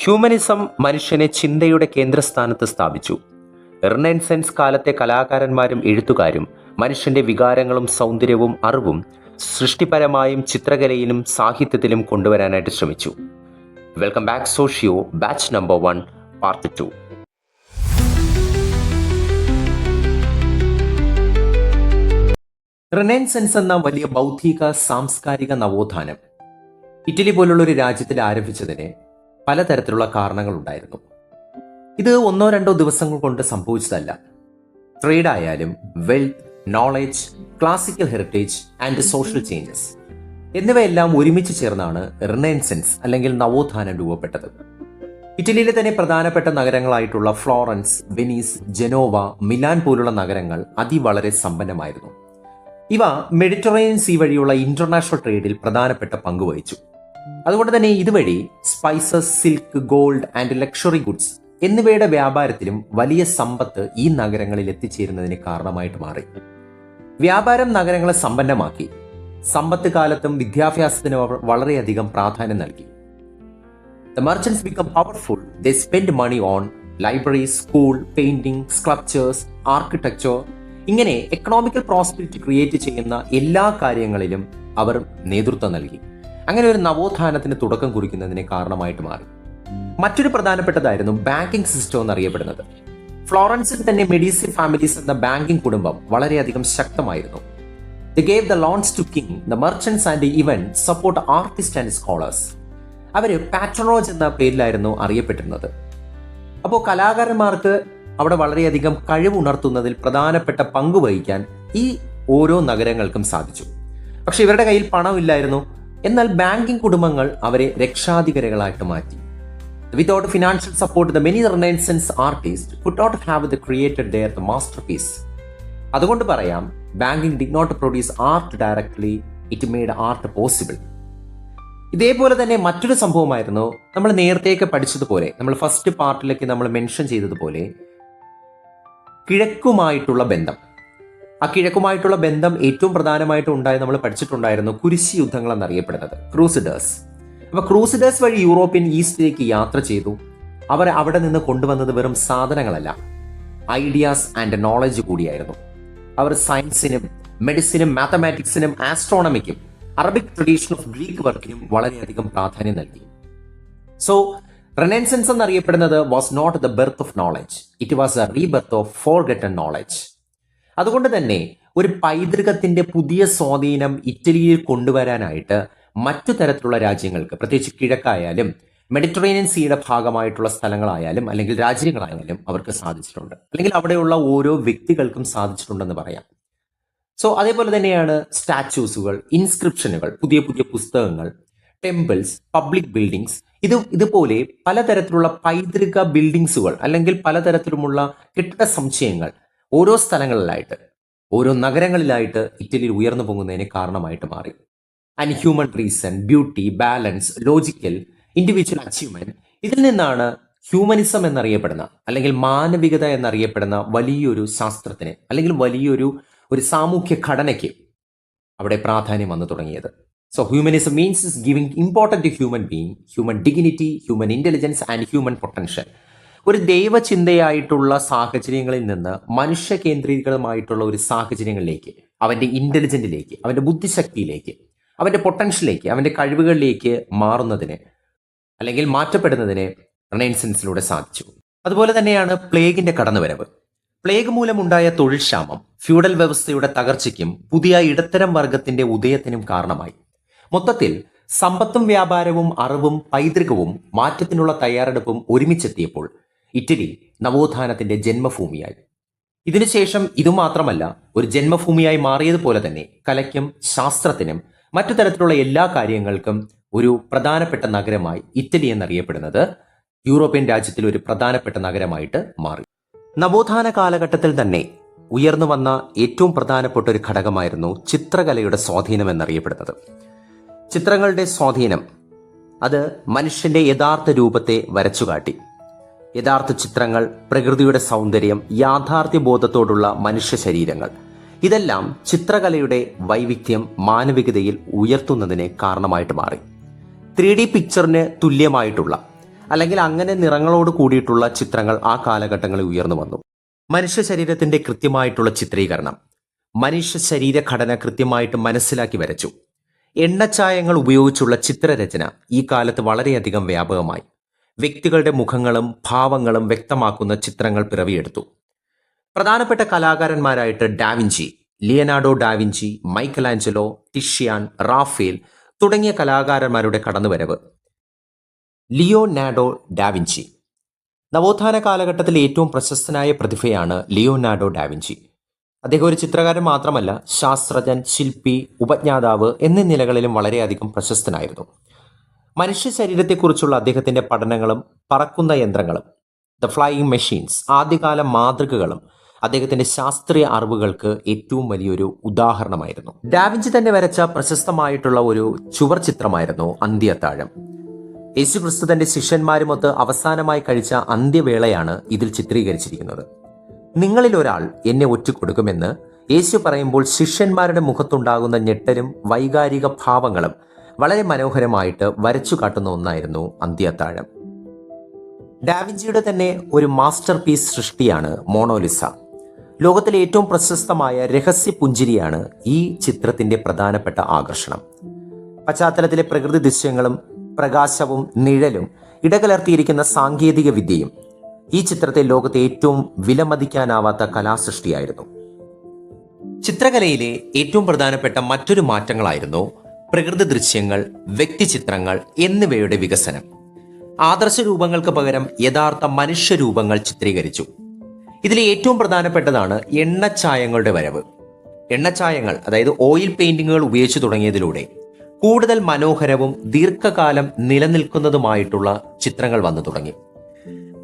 Humanism മനുഷ്യനെ ചിന്തയുടെ കേന്ദ്രസ്ഥാനത്ത് സ്ഥാപിച്ചു. റിനൈസൻസ് കാലത്തെ കലാകാരന്മാരും എഴുത്തുകാരും മനുഷ്യന്റെ വികാരങ്ങളും സൗന്ദര്യവും അറിവും സൃഷ്ടിപരമായും ചിത്രകലയിലും സാഹിത്യത്തിലും കൊണ്ടുവരാനായിട്ട് ശ്രമിച്ചു. Welcome back socio batch number 1 part 2. Renaissance എന്ന വലിയ ബൗദ്ധിക സാംസ്കാരിക നവോത്ഥാനം ഇറ്റലി പോലുള്ള ഒരു രാജ്യത്തിൽ ആരംഭിച്ചതിന് പലതരത്തിലുള്ള കാരണങ്ങളുണ്ടായിരുന്നു. ഇത് 1-2 ദിവസങ്ങൾ കൊണ്ട് സംഭവിച്ചതല്ല. ട്രേഡ് ആയാലും wealth, knowledge, classical heritage and social changes എന്നിവയെല്ലാം ഒരുമിച്ച് ചേർന്നാണ് റിനൈസൻസ് അല്ലെങ്കിൽ നവോത്ഥാനം രൂപപ്പെട്ടത്. ഇറ്റലിയിലെ തന്നെ പ്രധാനപ്പെട്ട നഗരങ്ങളായിട്ടുള്ള ഫ്ലോറൻസ്, വെനീസ്, ജനോവ, മിലാൻ പോലുള്ള നഗരങ്ങൾ വളരെ സമ്പന്നമായിരുന്നു. ഇവ മെഡിറ്ററേനിയൻ സീ വഴിയുള്ള ഇന്റർനാഷണൽ ട്രേഡിൽ പ്രധാനപ്പെട്ട പങ്ക് വഹിച്ചു. അതുകൊണ്ട് തന്നെ ഇതുവഴി spices, silk, gold and luxury goods എന്നിവയുടെ വ്യാപാരത്തിലും വലിയ സമ്പത്ത് ഈ നഗരങ്ങളിൽ എത്തിച്ചേരുന്നതിന് കാരണമായിട്ട് മാറി. വ്യാപാരം നഗരങ്ങളെ സമ്പന്നമാക്കി. സമ്പത്ത് കാലത്തും വിദ്യാഭ്യാസത്തിന് വളരെയധികം പ്രാധാന്യം നൽകി. The merchants become powerful. They spend money on libraries, school, painting, sculptures, architecture. ഇങ്ങനെ എക്കണോമിക്കൽ പ്രോസ്പെരിറ്റി ക്രിയേറ്റ് ചെയ്യുന്ന എല്ലാ കാര്യങ്ങളിലും അവർ നേതൃത്വം നൽകി. അങ്ങനെ ഒരു നവോത്ഥാനത്തിന് തുടക്കം കുറിക്കുന്നതിന് കാരണമായിട്ട് മാറി. മറ്റൊരു പ്രധാനപ്പെട്ടതായിരുന്നു ബാങ്കിംഗ് സിസ്റ്റം എന്നറിയപ്പെടുന്നത്. ഫ്ലോറൻസിൽ തന്നെ മെഡീസി ഫാമിലീസ് എന്ന ബാങ്കിംഗ് കുടുംബം വളരെയധികം ശക്തമായിരുന്നു. They gave the loans to king, the merchants and even support artists and scholars. അവര് പാട്രണോജ് എന്ന പേരിലായിരുന്നു അറിയപ്പെട്ടിരുന്നത്. അപ്പോൾ കലാകാരന്മാർക്ക് അവിടെ വളരെയധികം കഴിവുണർത്തുന്നതിൽ പ്രധാനപ്പെട്ട പങ്ക് വഹിക്കാൻ ഈ ഓരോ നഗരങ്ങൾക്കും സാധിച്ചു. പക്ഷെ ഇവരുടെ കയ്യിൽ പണമില്ലായിരുന്നു. എന്നാൽ ബാങ്കിംഗ് കുടുംബങ്ങൾ അവരെ രക്ഷാധികാരികളായിട്ട് മാറ്റി. Without financial support, the many Renaissance artists could not have created their masterpiece. അതുകൊണ്ട് പറയാം, banking did not produce art directly, it made art possible. ഇതേപോലെ തന്നെ മറ്റൊരു സംഭവമായിരുന്നു നമ്മൾ നേരത്തെയൊക്കെ പഠിച്ചതുപോലെ, നമ്മൾ ഫസ്റ്റ് പാർട്ടിലേക്ക് നമ്മൾ മെൻഷൻ ചെയ്തതുപോലെ കിഴക്കുമായിട്ടുള്ള ബന്ധം. ആ കിഴക്കുമായിട്ടുള്ള ബന്ധം ഏറ്റവും പ്രധാനമായിട്ട് ഉണ്ടായത് നമ്മൾ പഠിച്ചിട്ടുണ്ടായിരുന്നു കുരിശ് യുദ്ധങ്ങൾ എന്നറിയപ്പെടുന്നത്, ക്രൂസിഡേഴ്സ്. അപ്പൊ ക്രൂസിഡേഴ്സ് വഴി യൂറോപ്യൻ ഈസ്റ്റിലേക്ക് യാത്ര ചെയ്തു. അവർ അവിടെ നിന്ന് കൊണ്ടുവന്നത് വെറും സാധനങ്ങളല്ല, ഐഡിയാസ് ആൻഡ് നോളജ് കൂടിയായിരുന്നു. അവർ സയൻസിനും മെഡിസിനും മാത്തമാറ്റിക്സിനും ആസ്ട്രോണമിക്കും അറബിക് ട്രഡീഷൻ ഓഫ് ഗ്രീക്ക് വർക്കിനും വളരെയധികം പ്രാധാന്യം നൽകി. സോ റിനൈസൻസ് എന്നറിയപ്പെടുന്നത് was not the birth of knowledge, it was a rebirth of forgotten knowledge. അതുകൊണ്ട് തന്നെ ഒരു പൈതൃകത്തിന്റെ പുതിയ സ്വാധീനം ഇറ്റലിയിൽ കൊണ്ടുവരാനായിട്ട് മറ്റു തരത്തിലുള്ള രാജ്യങ്ങൾക്ക്, പ്രത്യേകിച്ച് കിഴക്കായാലും മെഡിറ്ററേനിയൻ സീയുടെ ഭാഗമായിട്ടുള്ള സ്ഥലങ്ങളായാലും അല്ലെങ്കിൽ രാജ്യങ്ങളായാലും അവർക്ക് സാധിച്ചിട്ടുണ്ട്, അല്ലെങ്കിൽ അവിടെയുള്ള ഓരോ വ്യക്തികൾക്കും സാധിച്ചിട്ടുണ്ടെന്ന് പറയാം. സോ അതേപോലെ തന്നെയാണ് സ്റ്റാച്യൂസുകൾ, ഇൻസ്ക്രിപ്ഷനുകൾ, പുതിയ പുതിയ പുസ്തകങ്ങൾ, ടെമ്പിൾസ്, പബ്ലിക് ബിൽഡിങ്സ്, ഇതുപോലെ പലതരത്തിലുള്ള പൈതൃക ബിൽഡിങ്സുകൾ അല്ലെങ്കിൽ പലതരത്തിലുമുള്ള കെട്ടിട സമുച്ചയങ്ങൾ ഓരോ സ്ഥലങ്ങളിലായിട്ട്, ഓരോ നഗരങ്ങളിലായിട്ട് ഇറ്റലിയിൽ ഉയർന്നു പൊങ്ങുന്നതിന് കാരണമായിട്ട് മാറി. And human reason, beauty, balance, logical, individual achievement, ഇതിൽ നിന്നാണ് ഹ്യൂമനിസം എന്നറിയപ്പെടുന്ന അല്ലെങ്കിൽ മാനവികത എന്നറിയപ്പെടുന്ന വലിയൊരു ശാസ്ത്രത്തിന് അല്ലെങ്കിൽ വലിയൊരു സാമൂഹ്യ ഘടനയ്ക്ക് അവിടെ പ്രാധാന്യം വന്നു തുടങ്ങിയത്. So humanism means is giving important to human being, human dignity, human intelligence and human potential. ഒരു ദൈവചിന്തയായിട്ടുള്ള സാഹചര്യങ്ങളിൽ നിന്ന് മനുഷ്യ കേന്ദ്രീകൃതമായിട്ടുള്ള ഒരു സാഹചര്യങ്ങളിലേക്ക്, അവന്റെ ഇന്റലിജന്റിലേക്ക്, അവന്റെ ബുദ്ധിശക്തിയിലേക്ക്, അവന്റെ പൊട്ടൻഷ്യലിലേക്ക്, അവന്റെ കഴിവുകളിലേക്ക് മാറുന്നതിന് അല്ലെങ്കിൽ മാറ്റപ്പെടുന്നതിന് റിനൈസൻസിലൂടെ സാധിച്ചു. അതുപോലെ തന്നെയാണ് പ്ലേഗിന്റെ കടന്നുവരവ്. പ്ലേഗ് മൂലമുണ്ടായ തൊഴിൽ ക്ഷാമം ഫ്യൂഡൽ വ്യവസ്ഥയുടെ തകർച്ചയ്ക്കും പുതിയ ഇടത്തരം വർഗത്തിന്റെ ഉദയത്തിനും കാരണമായി. മൊത്തത്തിൽ സമ്പത്തും വ്യാപാരവും അറിവും പൈതൃകവും മാറ്റത്തിനുള്ള തയ്യാറെടുപ്പും ഒരുമിച്ചെത്തിയപ്പോൾ ഇറ്റലി നവോത്ഥാനത്തിന്റെ ജന്മഭൂമിയായി. ഇതിനുശേഷം ഇതുമാത്രമല്ല, ഒരു ജന്മഭൂമിയായി മാറിയതുപോലെ തന്നെ കലയ്ക്കും ശാസ്ത്രത്തിനും മറ്റു തരത്തിലുള്ള എല്ലാ കാര്യങ്ങൾക്കും ഒരു പ്രധാനപ്പെട്ട നഗരമായി ഇറ്റലി എന്നറിയപ്പെടുന്നത് യൂറോപ്യൻ രാജ്യത്തിൽ ഒരു പ്രധാനപ്പെട്ട നഗരമായിട്ട് മാറി. നവോത്ഥാന കാലഘട്ടത്തിൽ തന്നെ ഉയർന്നു വന്ന ഏറ്റവും പ്രധാനപ്പെട്ട ഒരു ഘടകമായിരുന്നു ചിത്രകലയുടെ സ്വാധീനം എന്നറിയപ്പെടുന്നത്. ചിത്രങ്ങളുടെ സ്വാധീനം അത് മനുഷ്യന്റെ യഥാർത്ഥ രൂപത്തെ വരച്ചുകാട്ടി. യഥാർത്ഥ ചിത്രങ്ങൾ, പ്രകൃതിയുടെ സൗന്ദര്യം, യാഥാർത്ഥ്യബോധത്തോടുള്ള മനുഷ്യ ശരീരങ്ങൾ, ഇതെല്ലാം ചിത്രകലയുടെ വൈവിധ്യം മാനവികതയിൽ ഉയർത്തുന്നതിന് കാരണമായിട്ട് മാറി. 3D പിക്ചറിന് തുല്യമായിട്ടുള്ള അല്ലെങ്കിൽ അങ്ങനെ നിറങ്ങളോട് കൂടിയിട്ടുള്ള ചിത്രങ്ങൾ ആ കാലഘട്ടങ്ങളിൽ ഉയർന്നു വന്നു. മനുഷ്യ ശരീരത്തിന്റെ കൃത്യമായിട്ടുള്ള ചിത്രീകരണം, മനുഷ്യ ശരീരഘടന കൃത്യമായിട്ട് മനസ്സിലാക്കി വരച്ചു. എണ്ണച്ചായങ്ങൾ ഉപയോഗിച്ചുള്ള ചിത്രരചന ഈ കാലത്ത് വളരെയധികം വ്യാപകമായി. വ്യക്തികളുടെ മുഖങ്ങളും ഭാവങ്ങളും വ്യക്തമാക്കുന്ന ചിത്രങ്ങൾ പിറവിയെടുത്തു. പ്രധാനപ്പെട്ട കലാകാരന്മാരായിട്ട് Da Vinci, Leonardo Da Vinci, Michelangelo, Titian, Raphael തുടങ്ങിയ കലാകാരന്മാരുടെ കടന്നുവരവ്. ലിയോനാർഡോ ഡാവിഞ്ചി നവോത്ഥാന കാലഘട്ടത്തിൽ ഏറ്റവും പ്രശസ്തനായ പ്രതിഭയാണ് ലിയോനാർഡോ ഡാവിഞ്ചി. അദ്ദേഹം ഒരു ചിത്രകാരൻ മാത്രമല്ല, ശാസ്ത്രജ്ഞൻ, ശില്പി, ഉപജ്ഞാതാവ് എന്നീ നിലകളിലും വളരെയധികം പ്രശസ്തനായിരുന്നു. മനുഷ്യ ശരീരത്തെക്കുറിച്ചുള്ള അദ്ദേഹത്തിന്റെ പഠനങ്ങളും പറക്കുന്ന യന്ത്രങ്ങളും, ദ ഫ്ലൈയിങ് മെഷീൻസ്, ആദ്യകാല മാതൃകകളും അദ്ദേഹത്തിന്റെ ശാസ്ത്രീയ അറിവുകൾക്ക് ഏറ്റവും വലിയൊരു ഉദാഹരണമായിരുന്നു. ഡാവിഞ്ചി തന്നെ വരച്ച പ്രശസ്തമായിട്ടുള്ള ഒരു ചുവർ ചിത്രമായിരുന്നു അന്ത്യത്താഴം. യേശുക്രിസ്തു തന്റെ ശിഷ്യന്മാരുമൊത്ത് അവസാനമായി കഴിച്ച അന്ത്യവേളയാണ് ഇതിൽ ചിത്രീകരിച്ചിരിക്കുന്നത്. നിങ്ങളിൽ ഒരാൾ എന്നെ ഒറ്റുകൊടുക്കുമെന്ന് യേശു പറയുമ്പോൾ ശിഷ്യന്മാരുടെ മുഖത്തുണ്ടാകുന്ന ഞെട്ടലും വൈകാരിക ഭാവങ്ങളും വളരെ മനോഹരമായിട്ട് വരച്ചു കാട്ടുന്ന ഒന്നായിരുന്നു അന്ത്യത്താഴം. ഡാവിഞ്ചിയുടെ തന്നെ ഒരു മാസ്റ്റർ പീസ് സൃഷ്ടിയാണ് മോണോലിസ. ലോകത്തിലെ ഏറ്റവും പ്രശസ്തമായ രഹസ്യ പുഞ്ചിരിയാണ് ഈ ചിത്രത്തിന്റെ പ്രധാനപ്പെട്ട ആകർഷണം. പശ്ചാത്തലത്തിലെ പ്രകൃതി ദൃശ്യങ്ങളും പ്രകാശവും നിഴലും ഇടകലർത്തിയിരിക്കുന്ന സാങ്കേതിക വിദ്യയും ഈ ചിത്രത്തെ ലോകത്തെ ഏറ്റവും വിലമതിക്കാനാവാത്ത കലാസൃഷ്ടിയായിരുന്നു. ചിത്രകലയിലെ ഏറ്റവും പ്രധാനപ്പെട്ട മറ്റൊരു മാറ്റങ്ങളായിരുന്നു പ്രകൃതി ദൃശ്യങ്ങൾ, വ്യക്തിചിത്രങ്ങൾ എന്നിവയുടെ വികസനം. ആദർശ രൂപങ്ങൾക്ക് പകരം യഥാർത്ഥ മനുഷ്യരൂപങ്ങൾ ചിത്രീകരിച്ചു. ഇതിലെ ഏറ്റവും പ്രധാനപ്പെട്ടതാണ് എണ്ണച്ചായങ്ങളുടെ വരവ്. എണ്ണച്ചായങ്ങൾ, അതായത് ഓയിൽ പെയിന്റിങ്ങുകൾ ഉപയോഗിച്ചു തുടങ്ങിയതിലൂടെ കൂടുതൽ മനോഹരവും ദീർഘകാലം നിലനിൽക്കുന്നതുമായിട്ടുള്ള ചിത്രങ്ങൾ വന്നു തുടങ്ങി.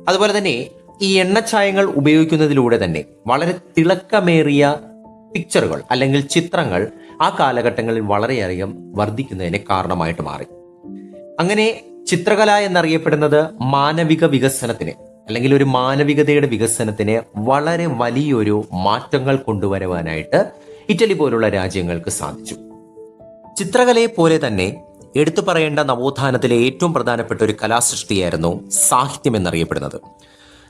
അതുപോലെ തന്നെ ഈ എണ്ണച്ചായങ്ങൾ ഉപയോഗിക്കുന്നതിലൂടെ തന്നെ വളരെ തിളക്കമേറിയ പിക്ചറുകൾ അല്ലെങ്കിൽ ചിത്രങ്ങൾ ആ കാലഘട്ടങ്ങളിൽ വളരെയധികം വർദ്ധിക്കുന്നതിന് കാരണമായിട്ട് മാറി. അങ്ങനെ ചിത്രകല എന്നറിയപ്പെടുന്നത് മാനവിക വികസനത്തിന് അല്ലെങ്കിൽ ഒരു മാനവികതയുടെ വികസനത്തിന് വളരെ വലിയൊരു മാറ്റങ്ങൾ കൊണ്ടുവരുവാനായിട്ട് ഇറ്റലി പോലുള്ള രാജ്യങ്ങൾക്ക് സാധിച്ചു. ചിത്രകലയെ പോലെ തന്നെ എടുത്തു പറയേണ്ട നവോത്ഥാനത്തിലെ ഏറ്റവും പ്രധാനപ്പെട്ട ഒരു കലാസൃഷ്ടിയായിരുന്നു സാഹിത്യം എന്നറിയപ്പെടുന്നത്.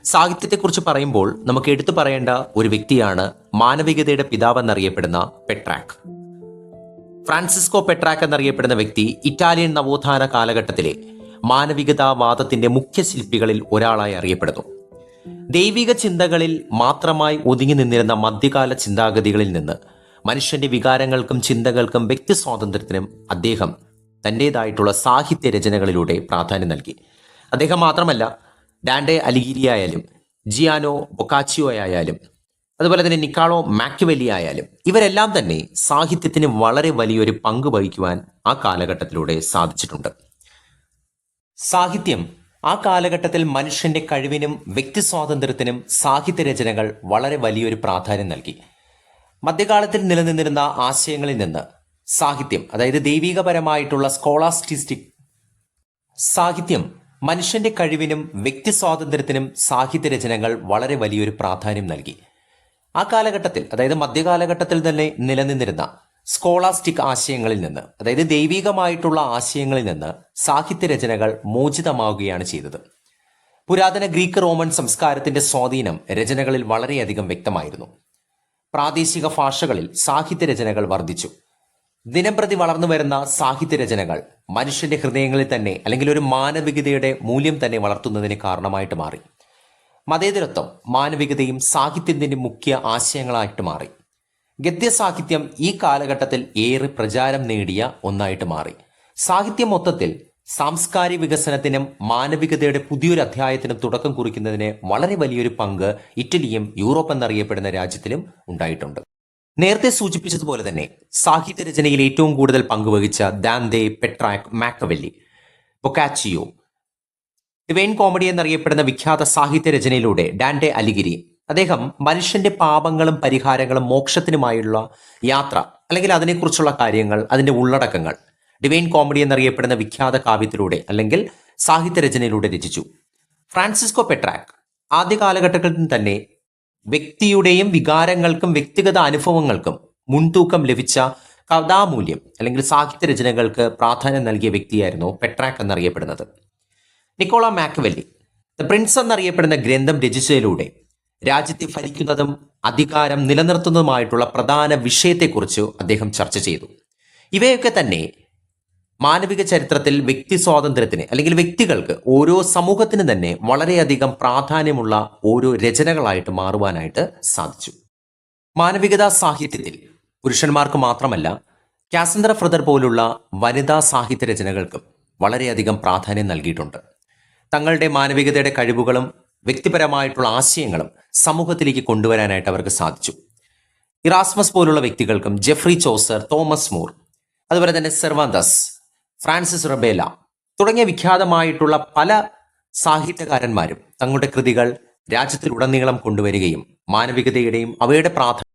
സാഹിത്യത്തെക്കുറിച്ച് പറയുമ്പോൾ നമുക്ക് എടുത്തു പറയേണ്ട ഒരു വ്യക്തിയാണ് മാനവികതയുടെ പിതാവ് എന്നറിയപ്പെടുന്ന പെട്രാക്ക്. ഫ്രാൻസിസ്കോ പെട്രാക്ക് എന്നറിയപ്പെടുന്ന വ്യക്തി ഇറ്റാലിയൻ നവോത്ഥാന കാലഘട്ടത്തിലെ മാനവികതാവാദത്തിന്റെ മുഖ്യ ശില്പികളിൽ ഒരാളായി അറിയപ്പെടുന്നു. ദൈവിക ചിന്തകളിൽ മാത്രമായി ഒതുങ്ങി നിന്നിരുന്ന മധ്യകാല ചിന്താഗതികളിൽ നിന്ന് മനുഷ്യന്റെ വികാരങ്ങൾക്കും ചിന്തകൾക്കും വ്യക്തി സ്വാതന്ത്ര്യത്തിനും അദ്ദേഹം തൻ്റെതായിട്ടുള്ള സാഹിത്യ രചനകളിലൂടെ പ്രാധാന്യം നൽകി. അദ്ദേഹം മാത്രമല്ല, ഡാൻഡെ അലിഗിരി ആയാലും ജിയാനോ ബൊക്കാച്ചിയോ ആയാലും അതുപോലെ തന്നെ നിക്കാളോ മാക്യുവെല്ലി ആയാലും ഇവരെല്ലാം തന്നെ സാഹിത്യത്തിന് വളരെ വലിയൊരു പങ്ക് വഹിക്കുവാൻ ആ കാലഘട്ടത്തിലൂടെ സാധിച്ചിട്ടുണ്ട്. സാഹിത്യം ആ കാലഘട്ടത്തിൽ മനുഷ്യന്റെ കഴിവിനും വ്യക്തി സ്വാതന്ത്ര്യത്തിനും സാഹിത്യ രചനകൾ വളരെ വലിയൊരു പ്രാധാന്യം നൽകി. മധ്യകാലത്തിൽ നിലനിന്നിരുന്ന ആശയങ്ങളിൽ നിന്ന് സാഹിത്യം, അതായത് ദൈവികപരമായിട്ടുള്ള സ്കോളാസ്റ്റിസ്റ്റിക് സാഹിത്യം, മനുഷ്യന്റെ കഴിവിനും വ്യക്തി സ്വാതന്ത്ര്യത്തിനും സാഹിത്യ രചനകൾ വളരെ വലിയൊരു പ്രാധാന്യം നൽകി. ആ കാലഘട്ടത്തിൽ, അതായത് മധ്യകാലഘട്ടത്തിൽ തന്നെ നിലനിന്നിരുന്ന സ്കോളാസ്റ്റിക് ആശയങ്ങളിൽ നിന്ന്, അതായത് ദൈവികമായിട്ടുള്ള ആശയങ്ങളിൽ നിന്ന് സാഹിത്യ രചനകൾ മോചിതമാവുകയാണ് ചെയ്തത്. പുരാതന ഗ്രീക്ക് റോമൻ സംസ്കാരത്തിന്റെ സ്വാധീനം രചനകളിൽ വളരെയധികം വ്യക്തമായിരുന്നു. പ്രാദേശിക ഭാഷകളിൽ സാഹിത്യ രചനകൾ വർദ്ധിച്ചു. ദിനംപ്രതി വളർന്നു വരുന്ന സാഹിത്യ രചനകൾ മനുഷ്യന്റെ ഹൃദയങ്ങളിൽ തന്നെ അല്ലെങ്കിൽ ഒരു മാനവികതയുടെ മൂല്യം തന്നെ വളർത്തുന്നതിന് കാരണമായിട്ട് മാറി. മതേതരത്വം മാനവികതയും സാഹിത്യത്തിന്റെ മുഖ്യ ആശയങ്ങളായിട്ട് മാറി. ഗദ്യസാഹിത്യം ഈ കാലഘട്ടത്തിൽ ഏറെ പ്രചാരം നേടിയ ഒന്നായിട്ട് മാറി. സാഹിത്യം മൊത്തത്തിൽ സാംസ്കാരിക വികസനത്തിനും മാനവികതയുടെ പുതിയൊരു അധ്യായത്തിനും തുടക്കം കുറിക്കുന്നതിന് വളരെ വലിയൊരു പങ്ക് ഇറ്റലിയും യൂറോപ്പ് എന്നറിയപ്പെടുന്ന രാജ്യത്തിലും ഉണ്ടായിട്ടുണ്ട്. നേരത്തെ സൂചിപ്പിച്ചതുപോലെ തന്നെ സാഹിത്യ രചനയിൽ ഏറ്റവും കൂടുതൽ പങ്കുവഹിച്ച Dante, Petrarch, Machiavelli, Boccaccio, Divine Comedy എന്നറിയപ്പെടുന്ന വിഖ്യാത സാഹിത്യ രചനയിലൂടെ ഡാൻഡെ അലിഗിരി അദ്ദേഹം മനുഷ്യന്റെ പാപങ്ങളും പരിഹാരങ്ങളും മോക്ഷത്തിനുമായുള്ള യാത്ര അല്ലെങ്കിൽ അതിനെക്കുറിച്ചുള്ള കാര്യങ്ങൾ, അതിന്റെ ഉള്ളടക്കങ്ങൾ ഡിവൈൻ കോമഡി എന്നറിയപ്പെടുന്ന വിഖ്യാത കാവ്യത്തിലൂടെ അല്ലെങ്കിൽ സാഹിത്യ രചനയിലൂടെ രചിച്ചു. ഫ്രാൻസിസ്കോ പെട്രാക്ക് ആദ്യ കാലഘട്ടങ്ങളിൽ തന്നെ വ്യക്തിയുടെയും വികാരങ്ങൾക്കും വ്യക്തിഗത അനുഭവങ്ങൾക്കും മുൻതൂക്കം ലഭിച്ച കഥാമൂല്യം അല്ലെങ്കിൽ സാഹിത്യ രചനകൾക്ക് പ്രാധാന്യം നൽകിയ വ്യക്തിയായിരുന്നു പെട്രാക്ക് എന്നറിയപ്പെടുന്നത്. നിക്കോള മാക്കവെല്ലി ദ പ്രിൻസ് എന്നറിയപ്പെടുന്ന ഗ്രന്ഥം രചിച്ചതിലൂടെ രാജ്യത്തെ ഭരിക്കുന്നതും അധികാരം നിലനിർത്തുന്നതുമായിട്ടുള്ള പ്രധാന വിഷയത്തെക്കുറിച്ച് അദ്ദേഹം ചർച്ച ചെയ്തു. ഇവയൊക്കെ തന്നെ മാനവിക ചരിത്രത്തിൽ വ്യക്തി സ്വാതന്ത്ര്യത്തിന് അല്ലെങ്കിൽ വ്യക്തികൾക്ക് ഓരോ സമൂഹത്തിന് തന്നെ വളരെയധികം പ്രാധാന്യമുള്ള ഓരോ രചനകളായിട്ട് മാറുവാനായിട്ട് സാധിച്ചു. മാനവികതാ സാഹിത്യത്തിൽ പുരുഷന്മാർക്ക് മാത്രമല്ല കാസന്ദ്ര ഫ്രദർ പോലുള്ള വനിതാ സാഹിത്യ രചനകൾക്കും വളരെയധികം പ്രാധാന്യം നൽകിയിട്ടുണ്ട്. തങ്ങളുടെ മാനവികതയുടെ കഴിവുകളും വ്യക്തിപരമായിട്ടുള്ള ആശയങ്ങളും സമൂഹത്തിലേക്ക് കൊണ്ടുവരാനായിട്ട് അവർക്ക് സാധിച്ചു. ഇറാസ്മസ് പോലുള്ള വ്യക്തികൾക്കും ജെഫ്രി ചോസർ, തോമസ് മൂർ, അതുപോലെ തന്നെ സെർവാന്തസ്, ഫ്രാൻസിസ് റബേല തുടങ്ങിയ വിഖ്യാതമായിട്ടുള്ള പല സാഹിത്യകാരന്മാരും തങ്ങളുടെ കൃതികൾ രാജ്യത്തിലുടനീളം കൊണ്ടുവരികയും മാനവികതയുടെയും അവയുടെ പ്രാധാന്യം